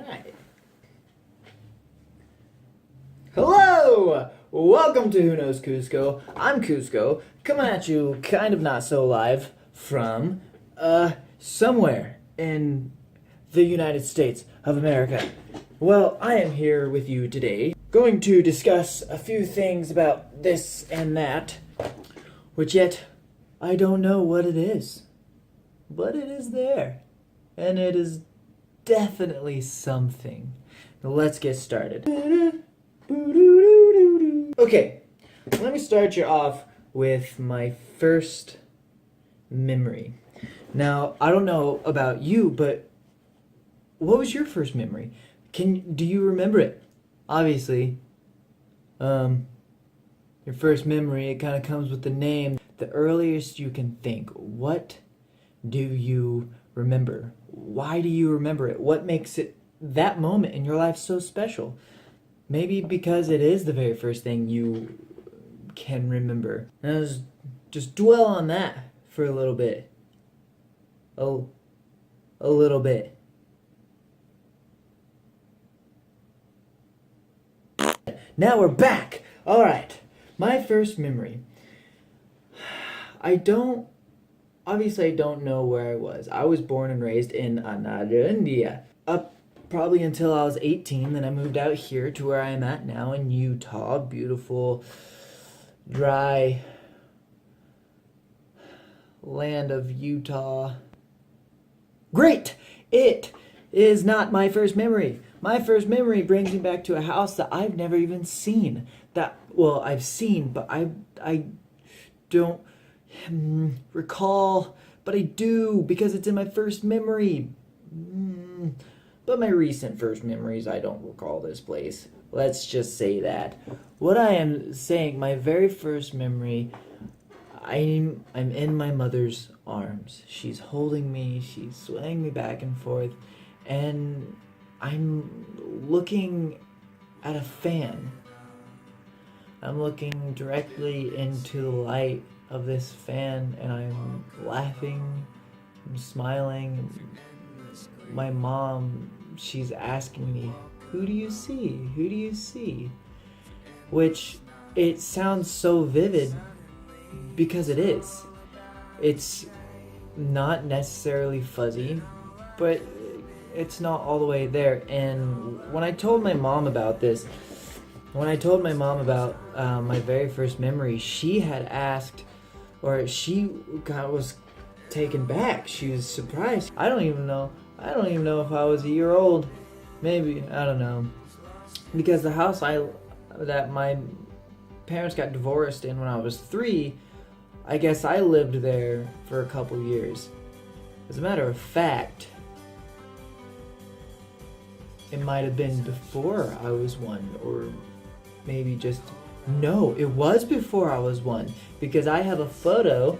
Alright. Hello! Welcome to Who Knows Cuzco. I'm Cuzco, coming at you kind of not so live from, somewhere in the United States of America. Well, I am here with you today, going to discuss a few things about this and that, which yet I don't know what it is. But it is there, and it is definitely something. Now let's get started. Okay, let me start you off with my first memory. Now, I don't know about you, but what was your first memory? Do you remember it? Obviously, your first memory, it kind of comes with the name. The earliest you can think, what do you remember? Why do you remember it? What makes it that moment in your life so special? Maybe because it is the very first thing you can remember. And let's just dwell on that for a little bit. A little bit. Now we're back. All right. My first memory. Obviously, I don't know where I was. I was born and raised in Another India. Up probably until I was 18. Then I moved out here to where I am at now in Utah. Beautiful, dry land of Utah. Great! It is not my first memory. My first memory brings me back to a house that I've never even seen. I've seen, but I don't recall, but I do because it's in my first memory. But my recent first memories, I don't recall this place. Let's just say that. What I am saying, my very first memory, I'm in my mother's arms. She's holding me, she's swaying me back and forth, and I'm looking at a fan. I'm looking directly into the light of this fan, and I'm laughing, I'm smiling. My mom, she's asking me, who do you see? Who do you see? Which, it sounds so vivid because it is. It's not necessarily fuzzy, but it's not all the way there. And when I told my mom about this, my very first memory, she had asked, or she was taken back. She was surprised. I don't even know if I was a year old. Maybe, I don't know. Because the house that my parents got divorced in when I was 3, I guess I lived there for a couple years. As a matter of fact, it might have been before I was 1, or maybe just... No, it was before I was 1, because I have a photo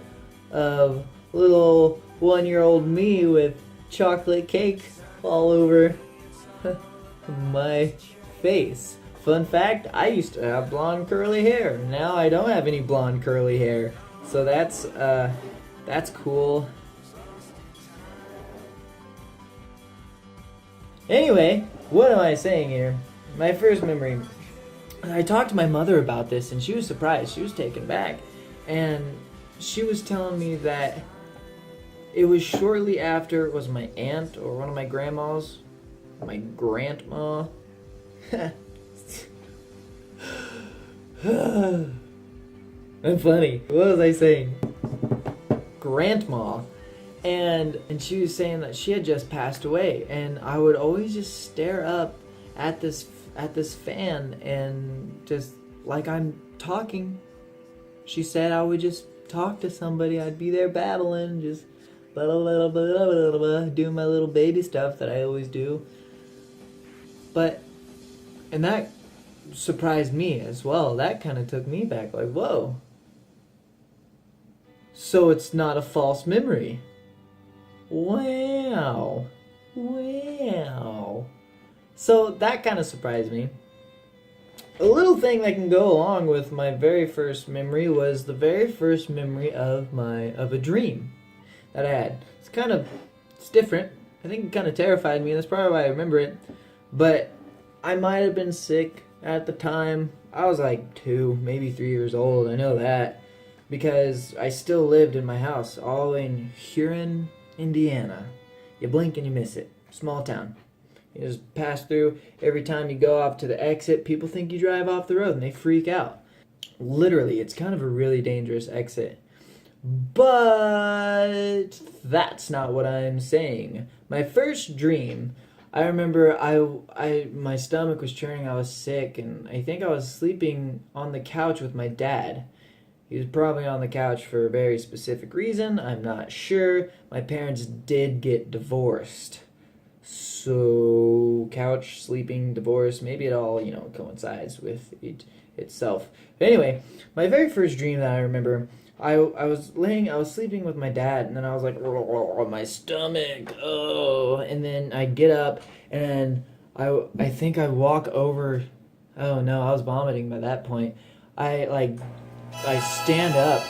of little 1-year-old me with chocolate cake all over my face. Fun fact, I used to have blonde curly hair. Now I don't have any blonde curly hair. So that's cool. Anyway, what am I saying here? My first memory. I talked to my mother about this, and she was surprised. She was taken back. And she was telling me that it was shortly after, it was my aunt or one of my grandmas, my grandma. I'm funny. What was I saying? Grandma. And she was saying that she had just passed away, and I would always just stare up at this fan, and just like I'm talking. She said I would just talk to somebody. I'd be there babbling, just blah, blah, blah, blah, blah, blah, blah, doing my little baby stuff that I always do. And that surprised me as well. That kind of took me back, like, whoa. So it's not a false memory. Wow. So that kind of surprised me. A little thing that can go along with my very first memory was the very first memory of a dream that I had. It's different. I think it kind of terrified me. That's probably why I remember it. But I might have been sick at the time. I was like 2, maybe 3 years old. I know that because I still lived in my house, all in Huron, Indiana. You blink and you miss it. Small town. You just pass through. Every time you go off to the exit, people think you drive off the road and they freak out. Literally, it's kind of a really dangerous exit. But that's not what I'm saying. My first dream, I remember my stomach was churning, I was sick, and I think I was sleeping on the couch with my dad. He was probably on the couch for a very specific reason, I'm not sure. My parents did get divorced. So, couch, sleeping, divorce, maybe it all, coincides with itself. But anyway, my very first dream that I remember, I was sleeping with my dad, and then I was like, oh, my stomach, oh, and then I get up, and I think I walk over, oh no, I was vomiting by that point. I stand up,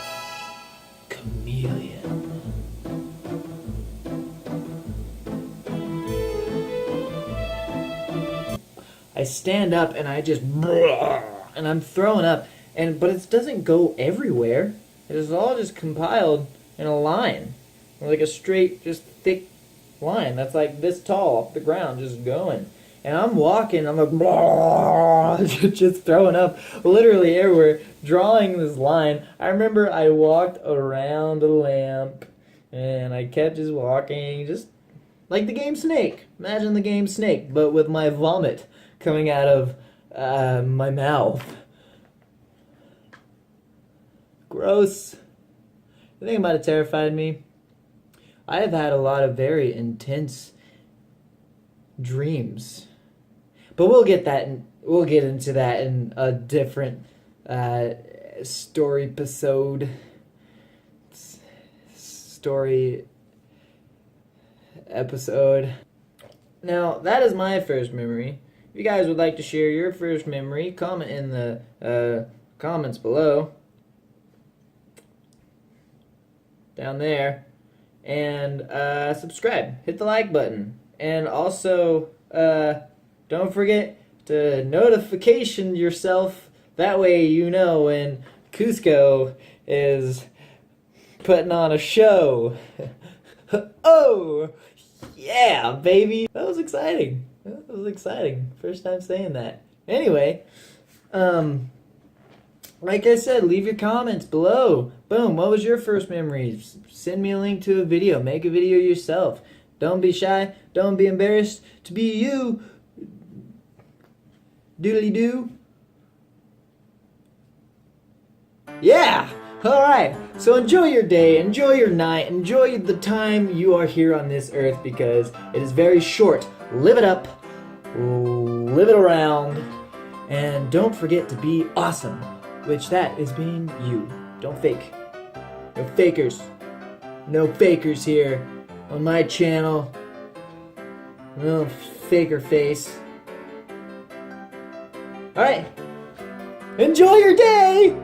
chameleon. I stand up and I just, and I'm throwing up, but it doesn't go everywhere. It is all just compiled in a line, like a straight, just thick line that's like this tall off the ground, just going. And I'm walking, I'm like, just throwing up literally everywhere, drawing this line. I remember I walked around a lamp, and I kept just walking, just like the game Snake. Imagine the game Snake, but with my vomit coming out of my mouth. Gross. The thing about it terrified me. I have had a lot of very intense dreams, but we'll get into that in a different story episode. Now, that is my first memory. If you guys would like to share your first memory, comment in the comments below. Down there. And subscribe. Hit the like button. And also, don't forget to notification yourself. That way you know when Kuzco is putting on a show. Oh! Yeah, baby! That was exciting. First time saying that. Anyway, like I said, leave your comments below. Boom, what was your first memory? Send me a link to a video. Make a video yourself. Don't be shy. Don't be embarrassed to be you. Doodly-doo. Yeah! Alright, so enjoy your day, enjoy your night, enjoy the time you are here on this earth because it is very short. Live it up, live it around, and don't forget to be awesome, which that is being you. Don't fake. No fakers. No fakers here on my channel. No faker face. Alright, enjoy your day!